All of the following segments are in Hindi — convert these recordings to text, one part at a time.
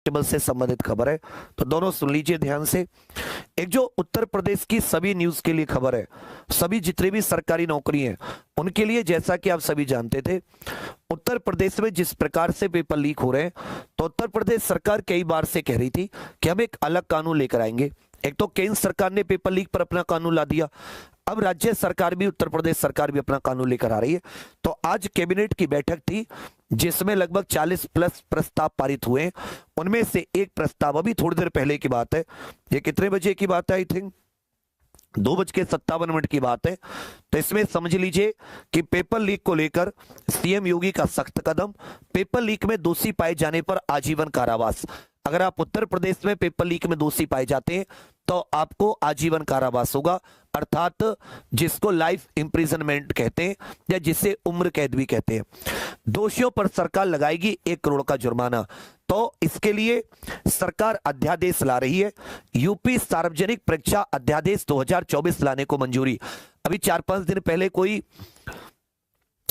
कांस्टेबल से संबंधित खबर है, तो दोनों सुन लीजिए ध्यान से। एक जो उत्तर प्रदेश की सभी न्यूज के लिए खबर है, सभी जितनी भी सरकारी नौकरी हैं उनके लिए, जैसा कि आप सभी जानते थे उत्तर प्रदेश में जिस प्रकार से पेपर लीक हो रहे हैं, तो उत्तर प्रदेश सरकार कई बार से कह रही थी कि हम एक अलग कानून लेकर आएंगे। एक तो केंद्र सरकार ने पेपर लीक पर अपना कानून ला दिया, अब राज्य सरकार भी, उत्तर प्रदेश सरकार भी अपना कानून लेकर आ रही है। तो आज कैबिनेट की बैठक थी जिसमें लगभग 40 प्लस प्रस्ताव पारित हुए। उनमें से एक प्रस्ताव अभी थोड़ी देर पहले की बात है, ये कितने बजे की बात है, आई थिंक 2:57 की बात है। तो इसमें समझ लीजिए कि पेपर लीक को लेकर सीएम योगी का सख्त कदम, पेपर लीक में दोषी पाए जाने पर आजीवन कारावास। अगर आप उत्तर प्रदेश में पेपर लीक में दोषी पाए जाते हैं तो आपको आजीवन कारावास होगा, अर्थात जिसको लाइफ इंप्रिजनमेंट कहते हैं या जिसे उम्र कैद भी कहते हैं। दोषियों पर सरकार लगाएगी 1 करोड़ का जुर्माना। तो इसके लिए सरकार अध्यादेश ला रही है, यूपी सार्वजनिक परीक्षा अध्यादेश 2024 लाने को मंजूरी। अभी 4-5 दिन पहले कोई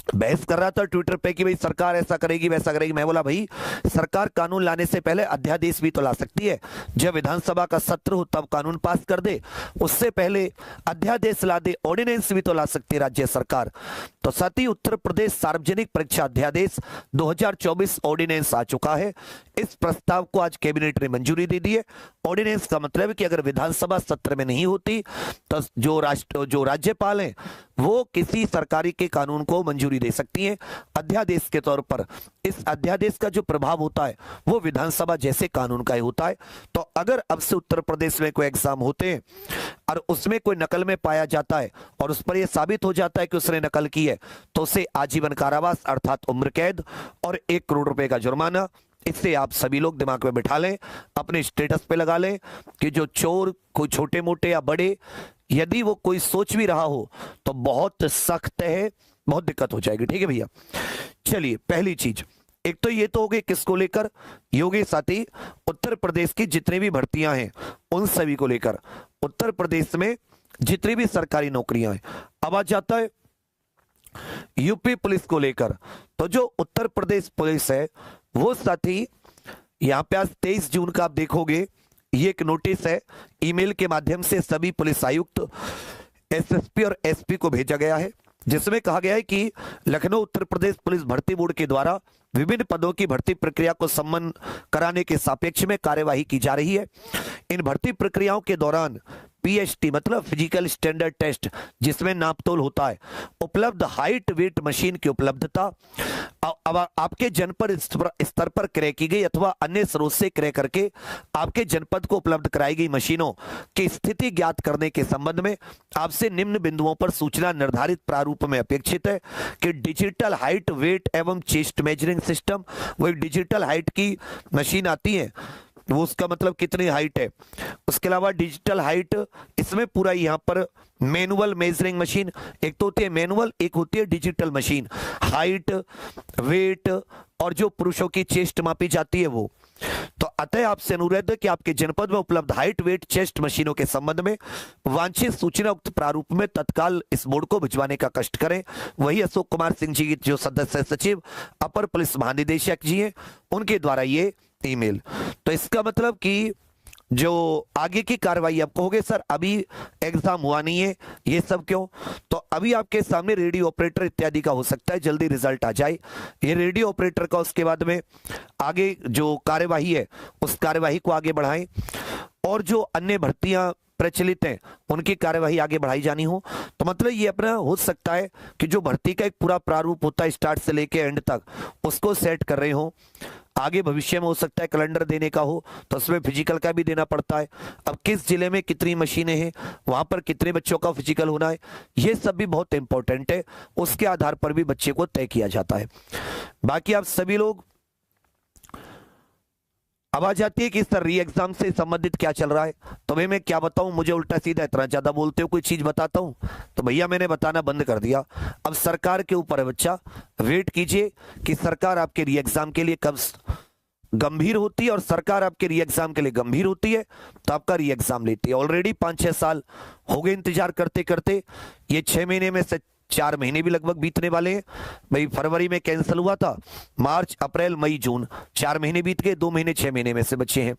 बहस कर रहा था ट्विटर पे कि भाई सरकार ऐसा करेगी वैसा करेगी। मैं बोला भाई सरकार कानून लाने से पहले अध्यादेश भी तो ला सकती है, जब विधानसभा का सत्र हो तब कानून पास कर दे, उससे पहले अध्यादेश ला दे, ऑर्डिनेंस भी तो ला सकती है राज्य सरकार। तो साथ ही उत्तर प्रदेश सार्वजनिक परीक्षा अध्यादेश 2024 ऑर्डिनेंस आ चुका है। इस प्रस्ताव को आज कैबिनेट ने मंजूरी दे दी है। ऑर्डिनेंस का मतलब है कि अगर विधानसभा सत्र में नहीं होती तो जो राज्यपाल हैं वो किसी सरकारी के कानून को मंजूरी दे सकती हैं अध्यादेश के तौर पर। इस अध्यादेश का जो प्रभाव होता है वो विधानसभा जैसे कानून का ही होता है। तो अगर अब से उत्तर प्रदेश में कोई एग्जाम होते हैं और उसमें कोई नकल में पाया जाता है और उस पर यह साबित हो जाता है कि उसने नकल की है, तो उसे आजीवन कारावास अर्थात उम्र कैद और 1 करोड़ रुपए का जुर्माना। इससे आप सभी लोग दिमाग में बिठा लें, अपने स्टेटस पे लगा लें कि जो चोर कोई छोटे मोटे या बड़े, यदि वो कोई सोच भी रहा हो तो बहुत सख्त है, बहुत दिक्कत हो जाएगी। ठीक है भैया, चलिए पहली चीज, एक तो ये तो हो गई किसको लेकर, योगी साथी उत्तर प्रदेश की जितनी भी भर्तियां हैं उन सभी को लेकर, उत्तर प्रदेश में जितनी भी सरकारी नौकरियां हैं। अब आ जाता है यूपी पुलिस को लेकर। तो जो उत्तर प्रदेश पुलिस है वो साथी यहां पे आज 23 जून का आप देखोगे, ये एक नोटिस है ईमेल के माध्यम से सभी पुलिस आयुक्त, एसएसपी और एसपी को भेजा गया है, जिसमें कहा गया है कि लखनऊ उत्तर प्रदेश पुलिस भर्ती बोर्ड के द्वारा विभिन्न पदों की भर्ती प्रक्रिया को सम्पन्न कराने के सापेक्ष में कार्यवाही की जा रही है। इन भर्ती प्रक्रियाओं के दौरान पीएसटी मतलब फिजिकल स्टैंडर्ड टेस्ट, जिसमें नापतोल होता है, उपलब्ध हाइट वेट मशीन की उपलब्धता, अब आपके जनपद स्तर पर क्रय की गई अथवा अन्य स्रोत से क्रय करके आपके जनपद को उपलब्ध कराई गई मशीनों की स्थिति ज्ञात करने के संबंध में आपसे निम्न बिंदुओं पर सूचना निर्धारित प्रारूप में अपेक्षित है कि डिजिटल हाइट वेट एवं चेस्ट मेजरिंग सिस्टम, वही डिजिटल हाइट की मशीन आती है वो उसका मतलब कितनी हाइट है, उसके अलावा डिजिटल हाइट, इसमें पूरा यहाँ पर मैनुअल मेजरिंग मशीन, एक तो होती है मैनुअल, एक होती है डिजिटल मशीन, हाइट वेट और जो पुरुषों की चेस्ट मापी जाती है वो। तो अतः आपसे अनुरोध है कि आपके जनपद में उपलब्ध हाइट वेट चेस्ट मशीनों के संबंध में वांछित सूचना उक्त प्रारूप में तत्काल इस बोर्ड को भिजवाने का कष्ट करें। वही अशोक कुमार सिंह जी जो सदस्य सचिव अपर पुलिस महानिदेशक जी हैं उनके द्वारा ये ईमेल। तो इसका मतलब कि जो आगे की कार्रवाई, आप कहोगे सर अभी एग्जाम हुआ नहीं है, ये सब क्यों, तो अभी आपके सामने रेडियो ऑपरेटर इत्यादि का हो सकता है जल्दी रिजल्ट आ जाए, ये रेडियो ऑपरेटर का, उसके बाद में आगे जो कार्यवाही है उस कार्यवाही को आगे बढ़ाएं और जो अन्य भर्तियां प्रचलित हैं उनकी कार्यवाही आगे बढ़ाई जानी हो। तो मतलब ये अपना हो सकता है कि जो भर्ती का एक पूरा प्रारूप होता है स्टार्ट से लेके एंड तक, उसको सेट कर रहे हो। आगे भविष्य में हो सकता है कैलेंडर देने का हो तो उसमें फिजिकल का भी देना पड़ता है। अब किस जिले में कितनी मशीनें हैं, वहां पर कितने बच्चों का फिजिकल होना है, ये सब भी बहुत इंपॉर्टेंट है, उसके आधार पर भी बच्चे को तय किया जाता है। बाकी आप सभी लोग, अब आ जाती है कि सर री एग्जाम से संबंधित क्या चल रहा है, तो भाई मैं क्या बताऊं, मुझे उल्टा सीधा इतना ज्यादा बोलते हो, कोई चीज बताता हूं तो भैया मैंने बताना बंद कर दिया। अब सरकार के ऊपर है बच्चा, वेट कीजिए कि सरकार आपके री एग्जाम के लिए कब गंभीर होती है, और सरकार आपके री एग्जाम के लिए गंभीर होती है तो आपका री एग्जाम लेती है। ऑलरेडी 5-6 साल हो गए इंतजार करते करते, ये 6 महीने में से 4 महीने भी लगभग बीतने वाले हैं भाई। फरवरी में कैंसिल हुआ था, मार्च अप्रैल मई जून 4 महीने बीत गए, 2 महीने 6 महीने में से बचे हैं।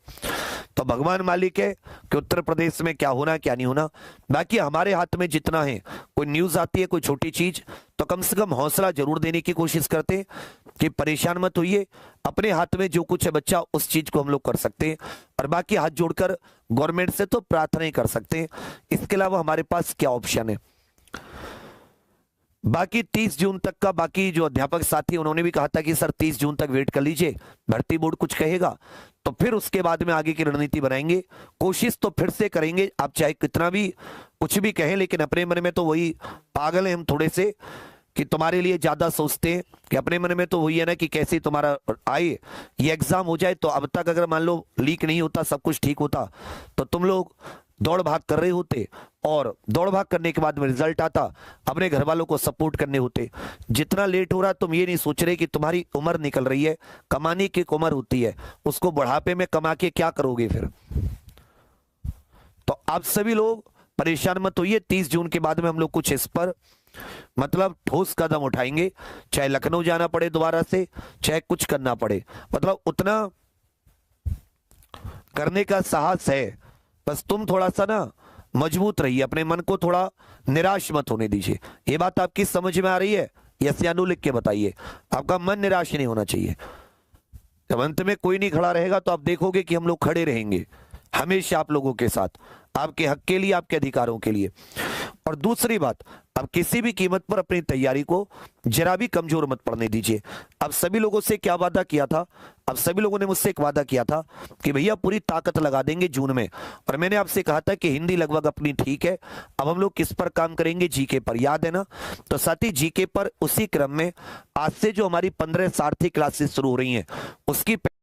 तो भगवान मालिक है कि उत्तर प्रदेश में क्या होना क्या नहीं होना। बाकी हमारे हाथ में जितना है, कोई न्यूज आती है कोई छोटी चीज तो कम से कम हौसला जरूर देने की कोशिश करते हैं कि परेशान मत होइए, अपने हाथ में जो कुछ है बच्चा उस चीज को हम लोग कर सकते हैं। और बाकी हाथ जोड़कर गवर्नमेंट से तो प्रार्थना ही कर सकते हैं, इसके अलावा हमारे पास क्या ऑप्शन है। बाकी 30 जून तक का, बाकी जो अध्यापक साथी उन्होंने भी कहा था कि सर 30 जून तक वेट कर लीजिए, भर्ती बोर्ड कुछ कहेगा तो फिर उसके बाद में आगे की रणनीति बनाएंगे। कोशिश तो फिर से करेंगे, आप चाहे कितना भी कुछ भी कहें, लेकिन अपने मन में तो वही पागल है हम थोड़े से कि तुम्हारे लिए ज्यादा सोचते हैं कि अपने मन में तो वही है ना कि कैसे तुम्हारा आए ये एग्जाम हो जाए। तो अब तक अगर मान लो लीक नहीं होता, सब कुछ ठीक होता तो तुम लोग दौड़ भाग कर रहे होते, और दौड़ भाग करने के बाद में रिजल्ट आता, अपने घर वालों को सपोर्ट करने होते। जितना लेट हो रहा तुम ये नहीं सोच रहे कि तुम्हारी उम्र निकल रही है, कमाने की एक उम्र होती है, उसको बुढ़ापे में कमा के क्या करोगे फिर। तो आप सभी लोग परेशान मत होइए, 30 जून के बाद में हम लोग कुछ इस पर मतलब ठोस कदम उठाएंगे, चाहे लखनऊ जाना पड़े दोबारा से, चाहे कुछ करना पड़े, मतलब उतना करने का साहस है। बस तुम थोड़ा सा ना मजबूत रहिए, अपने मन को थोड़ा निराश मत होने दीजिए। ये बात आपकी समझ में आ रही है? यस या नो लिख के बताइए। आपका मन निराश नहीं होना चाहिए। जब अंत में कोई नहीं खड़ा रहेगा तो आप देखोगे कि हम लोग खड़े रहेंगे हमेशा आप लोगों के साथ, आपके हक के लिए, आपके अधिकारों के लिए। और दूसरी बात, अब किसी भी कीमत पर अपनी तैयारी को जरा भी कमजोर मत पड़ने दीजिए। अब सभी लोगों से क्या वादा किया था, अब सभी लोगों ने मुझसे एक वादा किया था कि भैया पूरी ताकत लगा देंगे जून में, और मैंने आपसे कहा था कि हिंदी लगभग अपनी ठीक है, अब हम लोग किस पर काम करेंगे, जीके पर, याद है ना। तो साथ ही जीके पर उसी क्रम में आज से जो हमारी 15 सारथी क्लासेस शुरू हो रही हैं उसकी